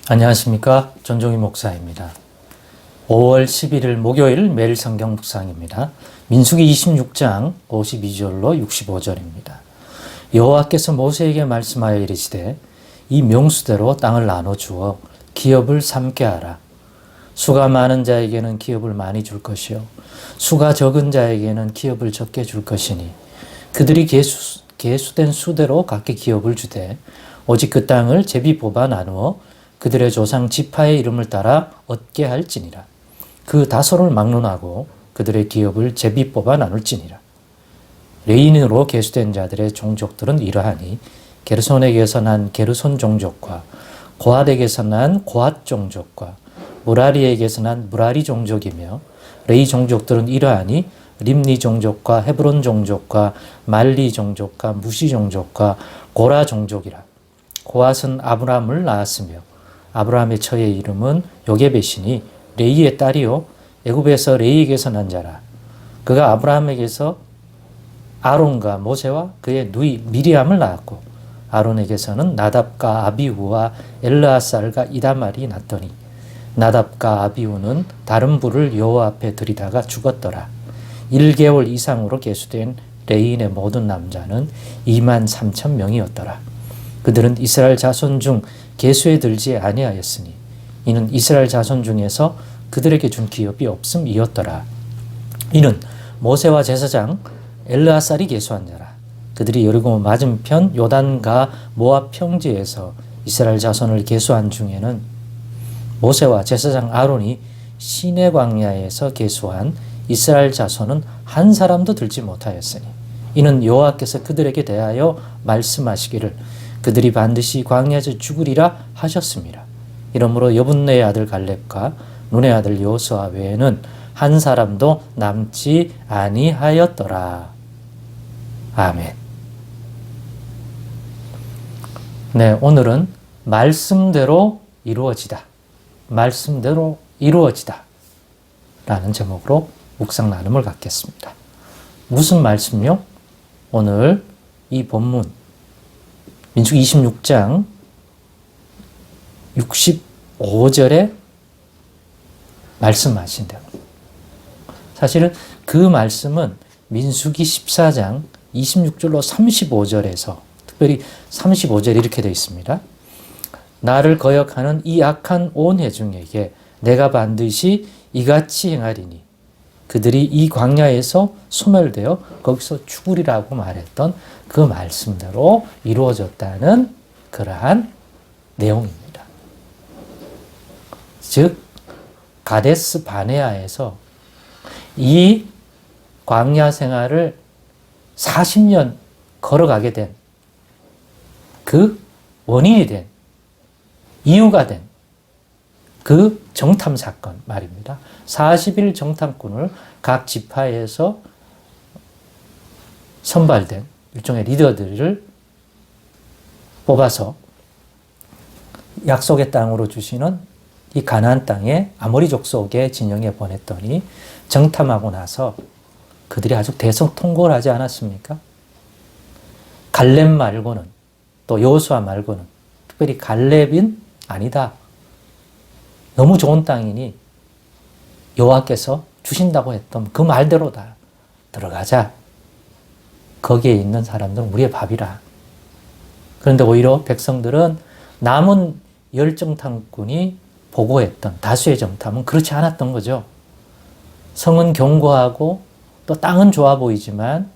안녕하십니까. 전종희 목사입니다. 5월 11일 목요일 매일 성경 묵상입니다. 민수기 26장 52절로 65절입니다. 여호와께서 모세에게 말씀하여 이르시되 이 명수대로 땅을 나눠주어 기업을 삼게 하라. 수가 많은 자에게는 기업을 많이 줄 것이요 수가 적은 자에게는 기업을 적게 줄 것이니 그들이 계수된 수대로 각기 기업을 주되 오직 그 땅을 제비 뽑아 나누어 그들의 조상 지파의 이름을 따라 얻게 할지니라. 그 다소를 막론하고 그들의 기업을 제비 뽑아 나눌지니라. 레인으로 계수된 자들의 종족들은 이러하니 게르손에게서 난 게르손 종족과 고핫에게서 난 고핫 종족과 무라리에게서 난 무라리 종족이며 레이 종족들은 이러하니 림니 종족과 헤브론 종족과 말리 종족과 무시 종족과 고라 종족이라. 고핫은 아브람을 낳았으며 아브라함의 처의 이름은 요게벳이니 레이의 딸이요 애굽에서 레이에게서 난 자라. 그가 아브라함에게서 아론과 모세와 그의 누이 미리암을 낳았고 아론에게서는 나답과 아비후와 엘르아살과 이다말이 났더니 나답과 아비후는 다른 불을 여호와 앞에 들이다가 죽었더라. 1개월 이상으로 계수된 레인의 모든 남자는 23,000명이었더라. 그들은 이스라엘 자손 중 계수에 들지 아니하였으니 이는 이스라엘 자손 중에서 그들에게 준 기업이 없음이었더라. 이는 모세와 제사장 엘르아살이 계수한 자라. 그들이 여리고 맞은편 요단과 모압 평지에서 이스라엘 자손을 계수한 중에는 모세와 제사장 아론이 시내 광야에서 계수한 이스라엘 자손은 한 사람도 들지 못하였으니 이는 여호와께서 그들에게 대하여 말씀하시기를 그들이 반드시 광야에서 죽으리라 하셨습니다. 이러므로 여분네의 아들 갈렙과 눈의 아들 여호수아 외에는 한 사람도 남지 아니하였더라. 아멘. 네, 오늘은 말씀대로 이루어지다. 말씀대로 이루어지다. 라는 제목으로 묵상 나눔을 갖겠습니다. 무슨 말씀요? 오늘 이 본문 민수기 26장 65절에 말씀하신 대로. 사실은 그 말씀은 민수기 14장 26절로 35절에서 특별히 35절에 이렇게 되어 있습니다. 나를 거역하는 이 악한 온 회중에게 내가 반드시 이같이 행하리니 그들이 이 광야에서 소멸되어 거기서 죽으리라고 말했던 그 말씀대로 이루어졌다는 그러한 내용입니다. 즉 가데스 바네아에서 이 광야 생활을 40년 걸어가게 된 그 원인이 된 이유가 된 그 정탐 사건 말입니다. 40일 정탐꾼을 각 지파에서 선발된 일종의 리더들을 뽑아서 약속의 땅으로 주시는 이 가나안 땅에 아모리 족속의 진영에 보냈더니 정탐하고 나서 그들이 아주 대성통곡을 하지 않았습니까? 갈렙 말고는 또 여호수아 말고는 특별히 갈렙은 아니다. 너무 좋은 땅이니 여호와께서 주신다고 했던 그 말대로다. 들어가자. 거기에 있는 사람들은 우리의 밥이라. 그런데 오히려 백성들은 남은 10정탐꾼이 보고했던 다수의 정탐은 그렇지 않았던 거죠. 성은 견고하고 또 땅은 좋아 보이지만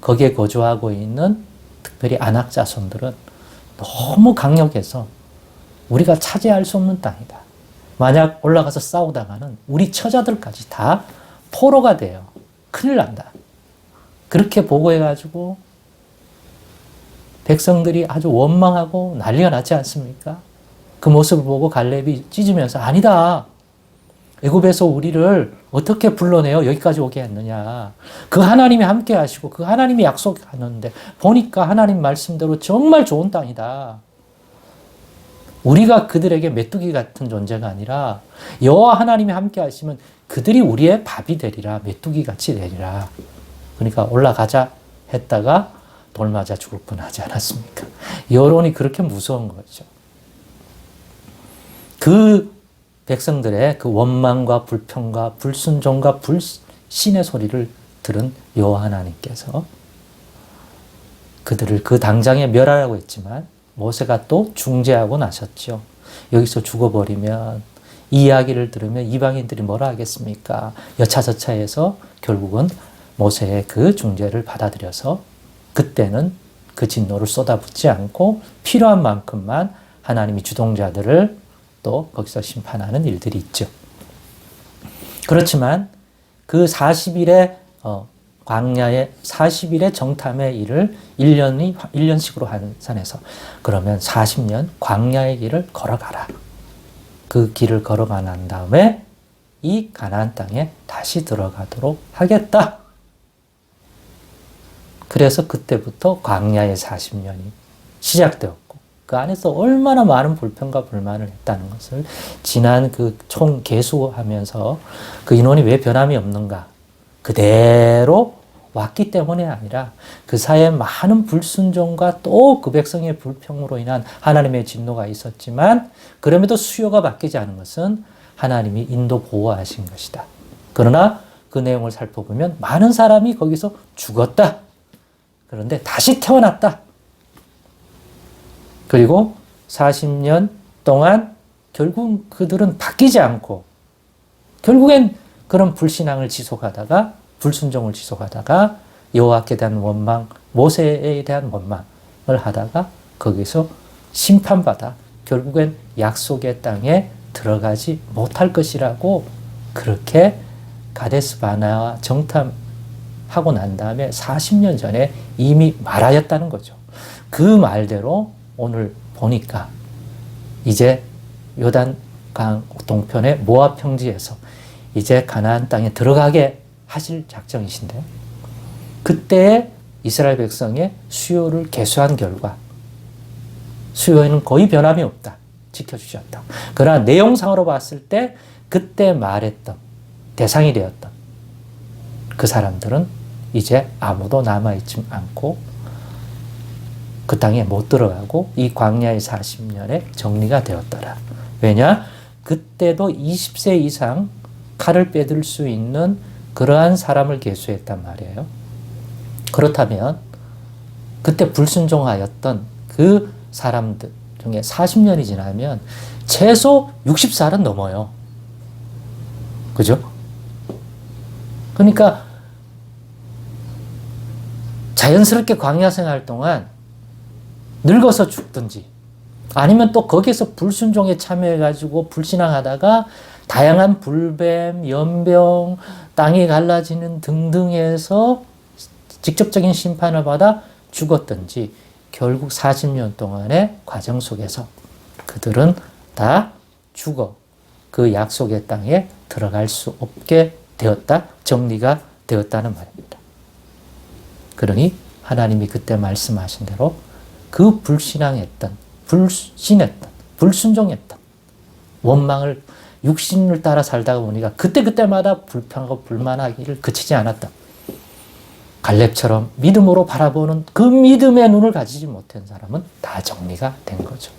거기에 거주하고 있는 특별히 아낙 자손들은 너무 강력해서 우리가 차지할 수 없는 땅이다. 만약 올라가서 싸우다가는 우리 처자들까지 다 포로가 돼요. 큰일 난다. 그렇게 보고해가지고 백성들이 아주 원망하고 난리가 났지 않습니까? 그 모습을 보고 갈렙이 찢으면서 아니다. 애굽에서 우리를 어떻게 불러내어 여기까지 오게 했느냐. 그 하나님이 함께 하시고 그 하나님이 약속하는데 보니까 하나님 말씀대로 정말 좋은 땅이다. 우리가 그들에게 메뚜기 같은 존재가 아니라 여호와 하나님이 함께 하시면 그들이 우리의 밥이 되리라. 메뚜기 같이 되리라. 그러니까 올라가자 했다가 돌 맞아 죽을 뻔하지 않았습니까? 여론이 그렇게 무서운 거죠. 그 백성들의 그 원망과 불평과 불순종과 불신의 소리를 들은 여호와 하나님께서 그들을 그 당장에 멸하라고 했지만 모세가 또 중재하고 나섰죠. 여기서 죽어버리면 이 이야기를 들으면 이방인들이 뭐라 하겠습니까? 여차저차해서 결국은 모세의 그 중재를 받아들여서 그때는 그 진노를 쏟아붓지 않고 필요한 만큼만 하나님이 주동자들을 또 거기서 심판하는 일들이 있죠. 그렇지만 그 40일의 광야의 40일의 정탐의 일을 1년씩으로 환산해서 그러면 40년 광야의 길을 걸어가라. 그 길을 걸어가 난 다음에 이 가나안 땅에 다시 들어가도록 하겠다. 그래서 그때부터 광야의 40년이 시작되었고 그 안에서 얼마나 많은 불평과 불만을 했다는 것을 지난 그 총 계수하면서 그 인원이 왜 변함이 없는가? 그대로 왔기 때문이 아니라 그 사이에 많은 불순종과 또 그 백성의 불평으로 인한 하나님의 진노가 있었지만 그럼에도 수요가 바뀌지 않은 것은 하나님이 인도 보호하신 것이다. 그러나 그 내용을 살펴보면 많은 사람이 거기서 죽었다. 그런데 다시 태어났다. 그리고 40년 동안 결국 그들은 바뀌지 않고 결국엔 그런 불신앙을 지속하다가 불순종을 지속하다가 여호와께 대한 원망, 모세에 대한 원망을 하다가 거기서 심판받아 결국엔 약속의 땅에 들어가지 못할 것이라고 그렇게 가데스 바네아와 정탐하고 난 다음에 40년 전에 이미 말하였다는 거죠. 그 말대로 오늘 보니까 이제 요단강 동편의 모압 평지에서 이제 가나안 땅에 들어가게 하실 작정이신데 그때 이스라엘 백성의 수요를 계수한 결과 수요에는 거의 변함이 없다. 지켜주셨다. 그러나 내용상으로 봤을 때 그때 말했던 대상이 되었던 그 사람들은 이제 아무도 남아있지 않고 그 땅에 못 들어가고 이 광야의 40년에 정리가 되었더라. 왜냐? 그때도 20세 이상 칼을 빼들 수 있는 그러한 사람을 계수했단 말이에요. 그렇다면 그때 불순종하였던 그 사람들 중에 40년이 지나면 최소 60살은 넘어요. 그죠? 그러니까 자연스럽게 광야 생활 동안 늙어서 죽든지 아니면 또 거기에서 불순종에 참여해가지고 불신앙하다가 다양한 불뱀, 연병, 땅이 갈라지는 등등해서 직접적인 심판을 받아 죽었든지 결국 40년 동안의 과정 속에서 그들은 다 죽어 그 약속의 땅에 들어갈 수 없게 되었다, 정리가 되었다는 말입니다. 그러니 하나님이 그때 말씀하신 대로 그 불신앙했던, 불신했던, 불순종했던 원망을 육신을 따라 살다가 보니까 그때마다 불평하고 불만하기를 그치지 않았다. 갈렙처럼 믿음으로 바라보는 그 믿음의 눈을 가지지 못한 사람은 다 정리가 된 거죠.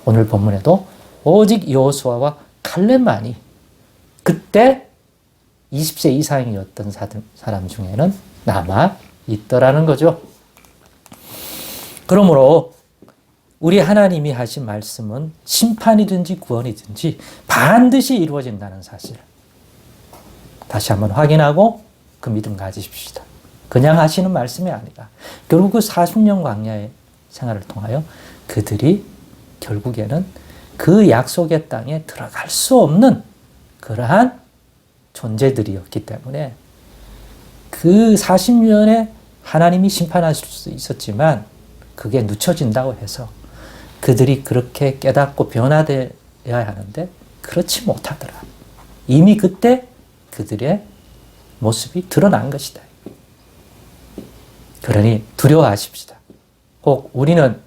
오늘 본문에도 오직 여호수아와 갈렙만이 그때 20세 이상이었던 사람 중에는 남아 있더라는 거죠. 그러므로 우리 하나님이 하신 말씀은 심판이든지 구원이든지 반드시 이루어진다는 사실을 다시 한번 확인하고 그 믿음 가지십시다. 그냥 하시는 말씀이 아니라 결국 그 40년 광야의 생활을 통하여 그들이 결국에는 그 약속의 땅에 들어갈 수 없는 그러한 존재들이었기 때문에 그 40년에 하나님이 심판하실 수 있었지만 그게 늦춰진다고 해서 그들이 그렇게 깨닫고 변화되어야 하는데 그렇지 못하더라. 이미 그때 그들의 모습이 드러난 것이다. 그러니 두려워하십시다. 꼭 우리는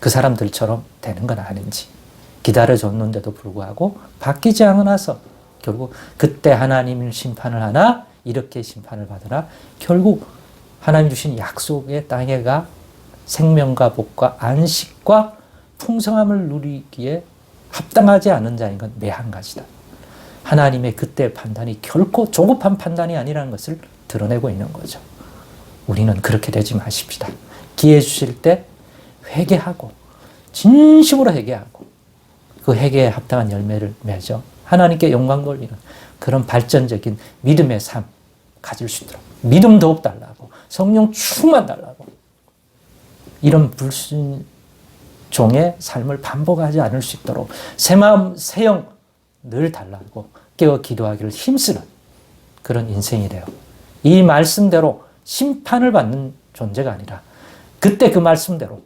그 사람들처럼 되는 건 아닌지 기다려줬는데도 불구하고 바뀌지 않아서 결국 그때 하나님을 심판을 하나 이렇게 심판을 받으나 결국 하나님 주신 약속의 땅에가 생명과 복과 안식과 풍성함을 누리기에 합당하지 않은 자인 건 매 한 가지다. 하나님의 그때 판단이 결코 조급한 판단이 아니라는 것을 드러내고 있는 거죠. 우리는 그렇게 되지 마십시다. 기회 주실 때 회개하고 진심으로 회개하고 그 회개에 합당한 열매를 맺어 하나님께 영광 돌리는 그런 발전적인 믿음의 삶 가질 수 있도록 믿음 더욱 달라고 성령 충만 달라고 이런 불순종의 삶을 반복하지 않을 수 있도록 새 마음 새 영 늘 달라고 깨어 기도하기를 힘쓰는 그런 인생이 되어 이 말씀대로 심판을 받는 존재가 아니라 그때 그 말씀대로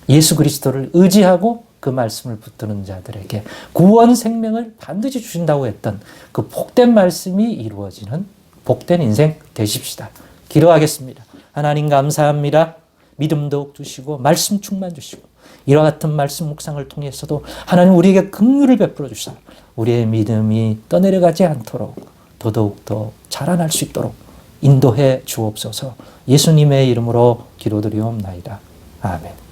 예수 그리스도를 의지하고 그 말씀을 붙드는 자들에게 구원 생명을 반드시 주신다고 했던 그 복된 말씀이 이루어지는 복된 인생 되십시다. 기도하겠습니다. 하나님 감사합니다. 믿음 더욱 주시고 말씀 충만 주시고 이와 같은 말씀 묵상을 통해서도 하나님 우리에게 긍휼을 베풀어 주시사 우리의 믿음이 떠내려가지 않도록 더더욱 더 자라날 수 있도록 인도해 주옵소서. 예수님의 이름으로 기도드리옵나이다. 아멘.